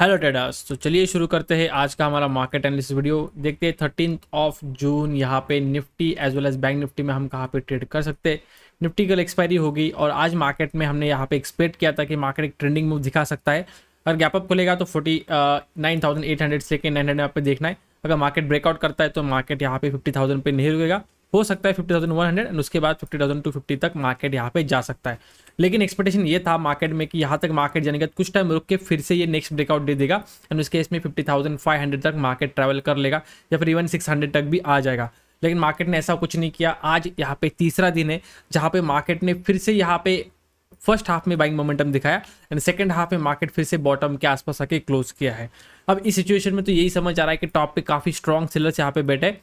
Hello traders. तो चलिए शुरू करते हैं आज का हमारा मार्केट एनालिसिस वीडियो। देखते हैं 13 जून यहाँ पे Nifty as well as bank Nifty में हम कहाँ पे ट्रेड कर सकते हैं। निफ्टी कल एक्सपायरी हो गई और आज मार्केट में हमने यहाँ पे एक्सपेक्ट किया था कि मार्केट एक ट्रेंडिंग मूव दिखा सकता है। अगर गैप अप खुलेगा तो 49,800 से 900 यहाँ पे देखना है। अगर मार्केट ब्रेकआउट करता है तो मार्केट यहाँ पे 50,000 पे नहीं रुकेगा, हो सकता है 50,100 एंड उसके बाद 50,250 तक मार्केट यहाँ पे जा सकता है। लेकिन एक्सपेक्टेशन ये था मार्केट में कि यहाँ तक मार्केट जाने के बाद कुछ टाइम रुक के फिर से ये नेक्स्ट ब्रेकआउट दे देगा एंड उसके केस में 50,500 तक मार्केट ट्रैवल कर लेगा या फिर इवन 600 तक भी आ जाएगा। लेकिन मार्केट ने ऐसा कुछ नहीं किया। आज यहाँ पे तीसरा दिन है जहाँ पे मार्केट ने फिर से यहाँ पे फर्स्ट हाफ में बाइंग मोमेंटम दिखाया एंड सेकंड हाफ में मार्केट फिर से बॉटम के आसपास आके क्लोज किया है। अब इस सिचुएशन में तो यही समझ आ रहा है कि टॉप पे काफी स्ट्रॉन्ग सेलर्स यहाँ पे बैठे।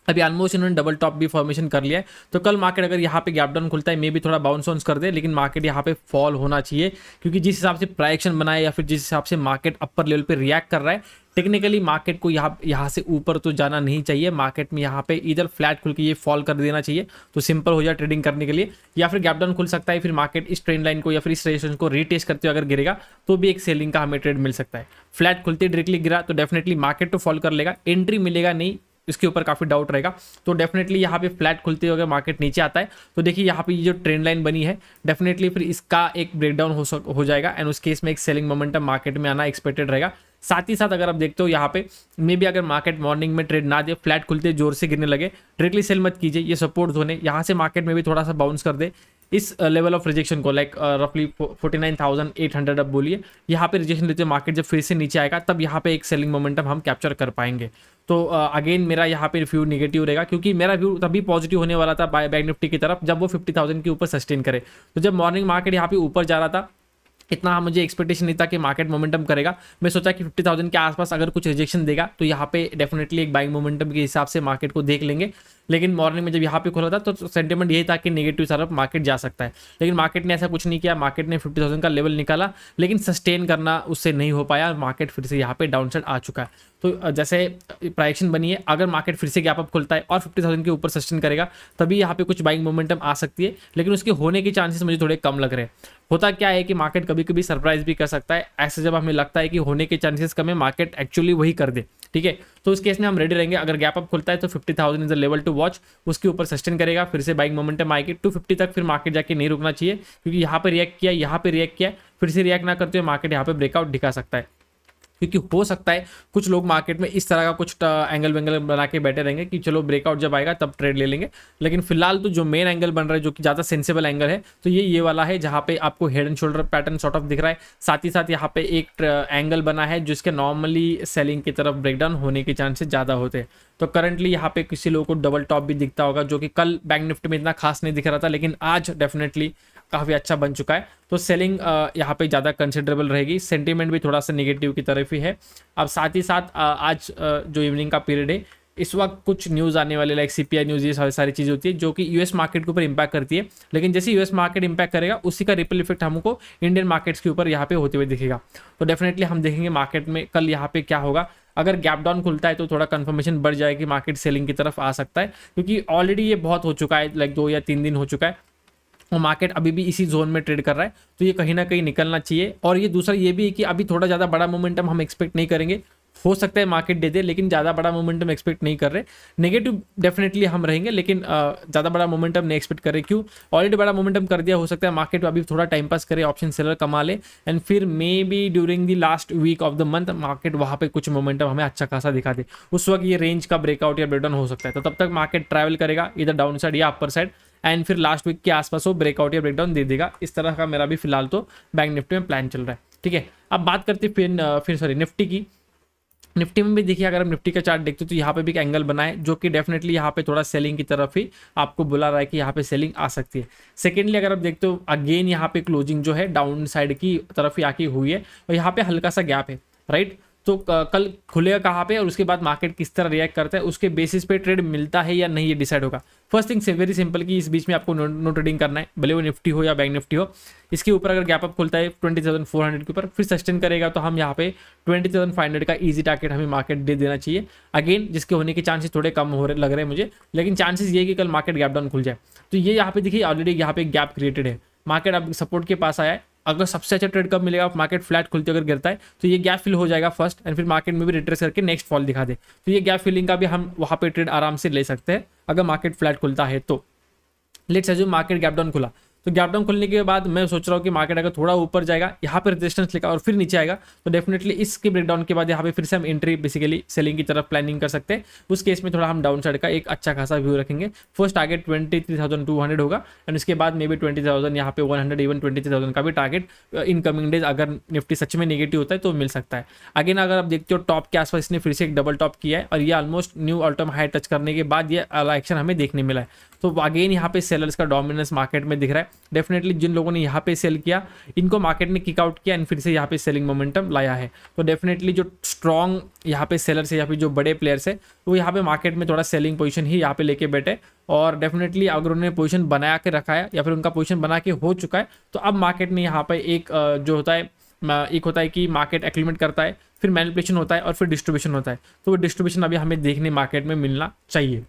अभी ऑलमोस्ट इन्होंने डबल टॉप भी फॉर्मेशन कर लिया है, तो कल मार्केट अगर यहाँ पे गैप डाउन खुलता है मे भी थोड़ा बाउंस वाउंस कर दे, लेकिन मार्केट यहाँ पे फॉल होना चाहिए क्योंकि जिस हिसाब से प्राइक्शन बनाए या फिर जिस हिसाब से मार्केट अपर लेवल पे रिएक्ट कर रहा है, टेक्निकली मार्केट को यहाँ से ऊपर तो जाना नहीं चाहिए। मार्केट में यहाँ पे इधर फ्लैट खुल के ये फॉल कर देना चाहिए तो सिंपल हो जाए ट्रेडिंग करने के लिए, या फिर गैप डाउन खुल सकता है, फिर मार्केट इस ट्रेंड लाइन को या फिर इस रेजिस्टेंस को रीटेस्ट करते हुए अगर गिरेगा तो भी एक सेलिंग का हमें ट्रेड मिल सकता है। फ्लैट खुलते डायरेक्टली गिरा तो डेफिनेटली मार्केट तो फॉल कर लेगा, एंट्री मिलेगा नहीं इसके ऊपर काफी डाउट रहेगा। तो डेफिनेटली यहाँ पे फ्लैट खुलते हुए मार्केट नीचे आता है तो देखिए यहाँ पे ये जो ट्रेंड लाइन बनी है डेफिनेटली फिर इसका एक ब्रेकडाउन हो जाएगा एंड उस केस में एक सेलिंग मोमेंटम मार्केट में आना एक्सपेक्टेड रहेगा। साथ ही साथ अगर आप देखते हो यहाँ पे मे भी अगर मार्केट मॉर्निंग में ट्रेड ना दे, फ्लैट खुलते जोर से गिरने लगे, डायरेक्टली सेल मत कीजिए, ये सपोर्ट जोन है, यहाँ से मार्केट में भी थोड़ा सा बाउंस कर दे इस लेवल ऑफ रिजेक्शन को, लाइक रफली 49,800 अब बोलिए, यहाँ पे रिजेक्शन लेते मार्केट जब फिर से नीचे आएगा तब यहाँ पे एक सेलिंग मोमेंटम हम कैप्चर कर पाएंगे। तो अगेन मेरा यहाँ पे व्यू नेगेटिव रहेगा क्योंकि मेरा व्यू तभी पॉजिटिव होने वाला था बैंक निफ्टी की तरफ जब वो 50,000 के ऊपर सस्टेन करे। तो जब मॉर्निंग मार्केट यहाँ पे ऊपर जा रहा था इतना मुझे एक्सपेक्टेशन नहीं था कि मार्केट मोमेंटम करेगा। मैं सोचा कि 50,000 के आसपास अगर कुछ रिजेक्शन देगा तो यहाँ पे डेफिनेटली एक बाइंग मोमेंटम के हिसाब से मार्केट को देख लेंगे। लेकिन मॉर्निंग में जब यहाँ पे खुला था तो सेंटीमेंट यही था कि नेगेटिव तरफ मार्केट जा सकता है, लेकिन मार्केट ने ऐसा कुछ नहीं किया। मार्केट ने 50,000 का लेवल निकाला लेकिन सस्टेन करना उससे नहीं हो पाया, मार्केट फिर से यहाँ पे डाउन साइड आ चुका है। तो जैसे प्राइक्शन बनी है, अगर मार्केट फिर से गैप अप खुलता है और 50,000 के ऊपर सस्टेन करेगा तभी यहाँ पे कुछ बाइंग मोमेंटम आ सकती है, लेकिन उसके होने के चांसेस मुझे थोड़े कम लग रहे हैं। होता क्या है कि मार्केट कभी कभी सरप्राइज भी कर सकता है, ऐसे जब हमें लगता है कि होने के चांसेस कम है मार्केट एक्चुअली वही कर दे, ठीक है। तो उस केस में हम रेडी रहेंगे। अगर गैप अप खुलता है तो 50,000 is the level to watch, उसके ऊपर सस्टेन करेगा, फिर से बाइंग मोमेंटम आएगी 250 तक, फिर मार्केट जाके नहीं रुकना चाहिए क्योंकि यहाँ पे रिएक्ट किया, यहाँ पे रिएक्ट किया, फिर से रिएक्ट ना करते हुए मार्केट यहाँ पे ब्रेकआउट दिखा सकता है। क्योंकि हो सकता है कुछ लोग मार्केट में इस तरह का कुछ एंगल वेंगल बना के बैठे रहेंगे कि चलो ब्रेकआउट जब आएगा तब ट्रेड ले लेंगे, लेकिन फिलहाल तो जो मेन एंगल बन रहा है जो कि ज़्यादा सेंसिबल एंगल है तो ये वाला है जहाँ पे आपको head and shoulder pattern sort of दिख रहा है। साथ ही साथ यहाँ पे एक एंगल बना है जिसके नॉर्मली सेलिंग की तरफ ब्रेकडाउन होने के चांसेस ज़्यादा होते हैं। तो करंटली यहाँ पे किसी लोगों को डबल टॉप भी दिखता होगा जो कि कल बैंक निफ्टी में इतना खास नहीं दिख रहा था, लेकिन आज डेफिनेटली काफ़ी अच्छा बन चुका है। तो सेलिंग यहाँ पे ज़्यादा कंसिडरेबल रहेगी, सेंटीमेंट भी थोड़ा सा नेगेटिव की तरफ ही है। अब साथ ही साथ आज जो इवनिंग का पीरियड है इस वक्त कुछ न्यूज़ आने वाले लाइक सीपीआई न्यूज़, ये सारी चीज़ होती है जो कि यूएस मार्केट के ऊपर इंपैक्ट करती है, लेकिन जैसे यूएस मार्केट इंपैक्ट करेगा उसी का रिपल इफेक्ट हमको इंडियन मार्केट्स के ऊपर यहाँ पे होते हुए दिखेगा। तो डेफिनेटली हम देखेंगे मार्केट में कल यहाँ पे क्या होगा। अगर गैप डाउन खुलता है तो थोड़ा कंफर्मेशन बढ़ जाएगी, मार्केट सेलिंग की तरफ आ सकता है क्योंकि ऑलरेडी ये बहुत हो चुका है, लाइक 2 या 3 दिन हो चुका है और मार्केट अभी भी इसी जोन में ट्रेड कर रहा है, तो ये कहीं ना कहीं निकलना चाहिए। और ये दूसरा ये भी है कि अभी थोड़ा ज़्यादा बड़ा मोमेंटम हम एक्सपेक्ट नहीं करेंगे, हो सकता है मार्केट दे दे लेकिन ज़्यादा बड़ा मोमेंटम एक्सपेक्ट नहीं कर रहे। नेगेटिव डेफिनेटली हम रहेंगे लेकिन ज़्यादा बड़ा मोमेंटम नहीं एक्सपेक्ट कर रहे। क्यों? ऑलरेडी बड़ा मोमेंटम कर दिया, हो सकता है मार्केट अभी थोड़ा टाइम पास करे, ऑप्शन सेलर कमा ले एंड फिर maybe during the last week of the month market वहाँ पे कुछ मोमेंटम हमें अच्छा खासा दिखा दे, उस वक्त ये रेंज का ब्रेकआउट या ब्रेकडाउन हो सकता है। तो तब तक मार्केट ट्रैवल करेगा इधर डाउन साइड या अपर साइड एंड फिर लास्ट वीक के आसपास वो ब्रेकआउट या ब्रेकडाउन दे देगा। इस तरह का मेरा भी फिलहाल तो बैंक निफ्टी में प्लान चल रहा है, ठीक है। अब बात करते फिर निफ्टी की। निफ्टी में भी देखिए, अगर हम निफ्टी का चार्ट देखते हो तो यहाँ पे भी एक एंगल बना है जो कि डेफिनेटली यहाँ पे थोड़ा सेलिंग की तरफ ही आपको बुला रहा है कि यहाँ पे सेलिंग आ सकती है। सेकेंडली अगर आप देखते हो अगेन यहाँ पे क्लोजिंग जो है डाउन साइड की तरफ ही आके हुई है और यहाँ पे हल्का सा गैप है, राइट। तो कल खुलेगा कहाँ पे और उसके बाद मार्केट किस तरह रिएक्ट करता है उसके बेसिस पे ट्रेड मिलता है या नहीं ये डिसाइड होगा। फर्स्ट थिंग से वेरी सिंपल कि इस बीच में आपको नो ट्रेडिंग करना है, भले वो निफ्टी हो या बैंक निफ्टी हो। इसके ऊपर अगर गैप अप खुलता है 20,400 के ऊपर फिर सस्टेन करेगा तो हम यहाँ पे 20,500 का इजी टारगेट हमें मार्केट दे देना चाहिए। अगेन जिसके होने के चांसेस थोड़े कम हो रहे लग रहे हैं मुझे, लेकिन चांसेस ये कि कल मार्केट गैप डाउन खुल जाए। तो ये यहाँ पे देखिए ऑलरेडी यहाँ पे गैप क्रिएटेड है, मार्केट अब सपोर्ट के पास आया है, अगर सबसे अच्छा ट्रेड कब मिलेगा, मार्केट फ्लैट खुलते अगर गिरता है तो ये गैप फिल हो जाएगा फर्स्ट, एंड फिर मार्केट में भी रिट्रेस करके नेक्स्ट फॉल दिखा दे, तो ये गैप फिलिंग का भी हम वहाँ पे ट्रेड आराम से ले सकते हैं अगर मार्केट फ्लैट खुलता है तो। Let's assume market gap down खुला, तो गैप डाउन खुलने के बाद मैं सोच रहा हूँ कि मार्केट अगर थोड़ा ऊपर जाएगा, यहाँ पे रेजिस्टेंस लेगा और फिर नीचे आएगा, तो डेफिनेटली इसके ब्रेकडाउन के बाद यहाँ पे फिर से हम एंट्री बेसिकली सेलिंग की तरफ प्लानिंग कर सकते हैं। उस केस में थोड़ा हम डाउन साइड का एक अच्छा खासा व्यू रखेंगे। फर्स्ट टारगेट 23,200 होगा, एंड उसके बाद मे बी 20,000 यहाँ पे 100 इवन 23,000 का भी टारगेट इन कमिंग डेज अगर निफ्टी सच में नेगेटिव होता है तो मिल सकता है। अगेन अगर आप देखते हो टॉप के आसपास इसने फिर से एक डबल टॉप किया है और ये almost knew all time high touch करने के बाद ये एक्शन हमें देखने मिला है, तो अगेन यहाँ पे सेलर्स का डोमिनेंस मार्केट में दिख रहा है। डेफिनेटली जिन लोगों ने यहाँ पे सेल किया इनको मार्केट ने किक आउट किया एंड फिर से यहाँ पे सेलिंग मोमेंटम लाया है। तो डेफिनेटली जो स्ट्रॉन्ग यहाँ पे सेलर्स है या फिर जो बड़े प्लेयर्स है वो यहाँ पे मार्केट में थोड़ा सेलिंग पोजीशन ही यहाँ पे लेके बैठे, और डेफिनेटली अगर उन्होंने पोजीशन बना के रखा है या फिर उनका पोजीशन बना के हो चुका है तो अब मार्केट ने यहाँ पे एक जो होता है, एक होता है कि मार्केट एक्यूमुलेट करता है, फिर मैनिपुलेशन होता है और फिर डिस्ट्रीब्यूशन होता है, तो वो डिस्ट्रीब्यूशन अभी हमें देखने मार्केट में मिलना चाहिए।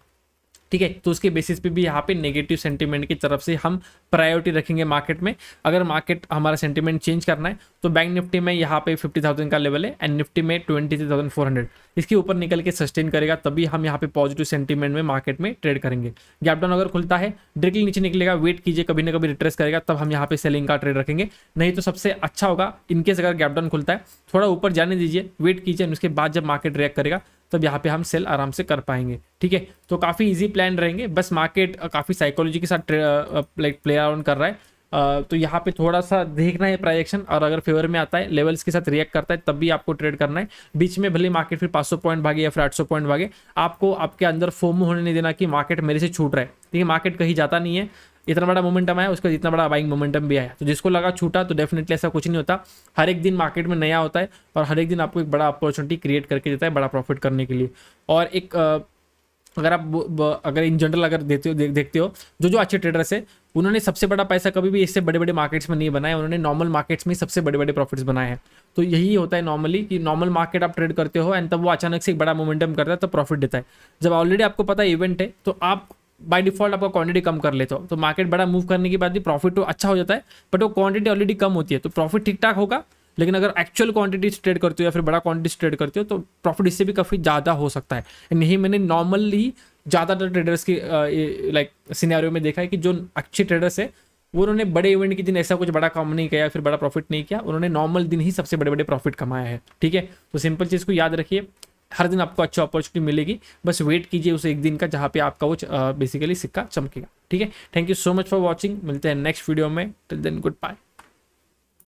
ठीक है, तो उसके बेसिस पे भी यहाँ पे नेगेटिव सेंटीमेंट की तरफ से हम प्रायोरिटी रखेंगे मार्केट में। अगर मार्केट हमारा सेंटीमेंट चेंज करना है तो बैंक निफ्टी में यहाँ पे 50,000 का लेवल है एंड निफ्टी में 23,400, इसके ऊपर निकल के सस्टेन करेगा तभी हम यहाँ पे पॉजिटिव सेंटीमेंट में मार्केट में ट्रेड करेंगे। गैप डाउन अगर खुलता है डायरेक्टली नीचे निकलेगा, वेट कीजिए कभी ना कभी रिट्रेस करेगा तब हम यहाँ पे सेलिंग का ट्रेड रखेंगे। नहीं तो सबसे अच्छा होगा इनकेस अगर गैप डाउन खुलता है थोड़ा ऊपर जाने दीजिए, वेट कीजिए, उसके बाद जब मार्केट रिएक्ट करेगा तब यहाँ पे हम सेल आराम से कर पाएंगे। ठीक है, तो काफ़ी इजी प्लान रहेंगे, बस मार्केट काफ़ी साइकोलॉजी के साथ लाइक प्ले अराउंड कर रहा है, तो यहाँ पे थोड़ा सा देखना है प्राइजेक्शन, और अगर फेवर में आता है लेवल्स के साथ रिएक्ट करता है तब भी आपको ट्रेड करना है। बीच में भले मार्केट फिर 500 पॉइंट भागे या फिर 800 पॉइंट भागे, आपको आपके अंदर फोमो होने नहीं देना कि मार्केट मेरे से छूट रहा है। ठीक है, मार्केट कहीं जाता नहीं है, इतना बड़ा मोमेंटम आया उसका जितना बड़ा बाइंग मोमेंटम भी आया, तो जिसको लगा छूटा तो डेफिनेटली ऐसा कुछ नहीं होता। हर एक दिन मार्केट में नया होता है और हर एक दिन आपको एक बड़ा अपॉर्चुनिटी क्रिएट करके देता है बड़ा प्रॉफिट करने के लिए। और एक अगर आप अगर इन जनरल अगर देखते हो जो अच्छे ट्रेडर्स है उन्होंने सबसे बड़ा पैसा कभी भी इससे बड़े बड़े मार्केट्स में नहीं बनाया, उन्होंने नॉर्मल मार्केट्स में सबसे बड़े बड़े प्रॉफिट्स बनाए हैं। तो यही होता है नॉर्मली कि नॉर्मल मार्केट आप ट्रेड करते हो एंड तब वो अचानक से एक बड़ा मोमेंटम करता है तो प्रॉफिट देता है। जब ऑलरेडी आपको पता है इवेंट है तो आप बाय डिफॉल्ट आपका क्वांटिटी कम कर लेते हो, तो मार्केट बड़ा मूव करने के बाद भी प्रॉफिट तो अच्छा हो जाता है, बट वो क्वांटिटी ऑलरेडी कम होती है तो प्रॉफिट ठीक ठाक होगा। लेकिन अगर एक्चुअल क्वांटिटी ट्रेड करते हो या फिर बड़ा क्वांटिटी ट्रेड करते हो तो प्रॉफिट इससे भी काफ़ी ज़्यादा हो सकता है। यही मैंने नॉर्मली ज़्यादातर ट्रेडर्स की लाइक सिनेरियो में देखा है कि जो अच्छे ट्रेडर्स है वो उन्होंने बड़े इवेंट के दिन ऐसा कुछ बड़ा काम नहीं किया, फिर बड़ा प्रॉफिट नहीं किया, उन्होंने नॉर्मल दिन ही सबसे बड़े बड़े प्रॉफिट कमाया है। ठीक है, तो सिंपल चीज़ को याद रखिए, हर दिन आपको अच्छी अपॉर्चुनिटी मिलेगी, बस वेट कीजिए उस एक दिन का जहाँ पे आपका वो बेसिकली सिक्का चमकेगा। ठीक है, thank you so much for watching, मिलते हैं नेक्स्ट वीडियो में, टिल देन गुड बाय।